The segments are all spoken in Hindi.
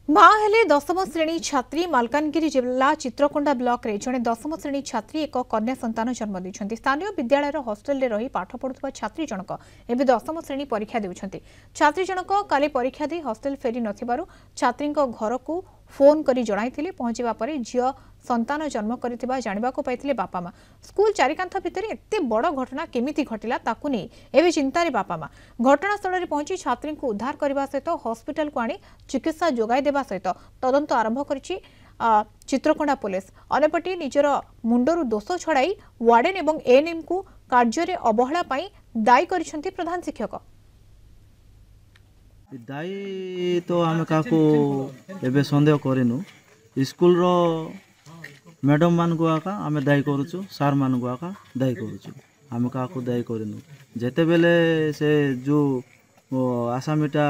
माँ हेले दशम श्रेणी छात्री मालकानगिरी जिला चित्रकोंडा ब्लॉक रे जड़े दशम श्रेणी छात्री एक कन्या संतान जन्म देते। स्थानीय विद्यालय हॉस्टेल रे रही पाठ पढ़ुवा छात्री जनक एवं दशम श्रेणी परीक्षा देउछंती। छात्री जनक काली परीक्षा दे हॉस्टेल फेरी नथिबारु छात्री घर को फोन करी जणाइथिले। पहुंचीबा परे झियो संतान जन्म करथिबा जानिबाको पाइथिले बापा माँ। स्कूल चारिकांथ भितर एते बड़ घटना केमिति घटिला ताकू नै एबे चिंतारे बापा माँ। घटनास्थल रे पहुंची छात्री को उद्धार करने सहित हॉस्पिटल को आनी चिकित्सा जोगाई देबा सहित तदंत आरंभ करिछि चित्रकोंडा पुलिस। अनेपटे निजर मुंडरू दोष छड़ाई वार्डेन एवं एएनएम को कार्य रे अवहेला पई दायी करिसेंती प्रधान शिक्षक। दायी तो आम क्या एवं सन्देह करूँ स्कूल रो मैडम मान को आका आम दायी करुचु सार मान को आका दायी करुचु आम क्या दायी करूँ जेते बेले से जो आसामीटा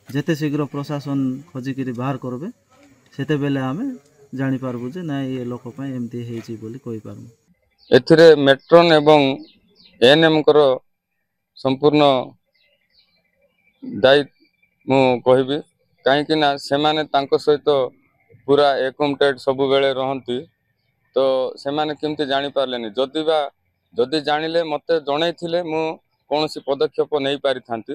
जेते शीघ्र प्रशासन खोजिकी बाहर करबे सेते बेले आम जानी पारबु जे ना ये लोक एमती हेची बोली कहि पारबु। एथिरे मेट्रोन एवं एएनएम करो संपूर्ण दायी मु कहबी कहीं ना से माने तांको सहित पूरा एकमटेड सब बेले रहंती तो से माने केमती जानी पारलेनी जदि जानिले मते जणैथिले मु कौन सी पदक्षेप नहीं पारि थांती।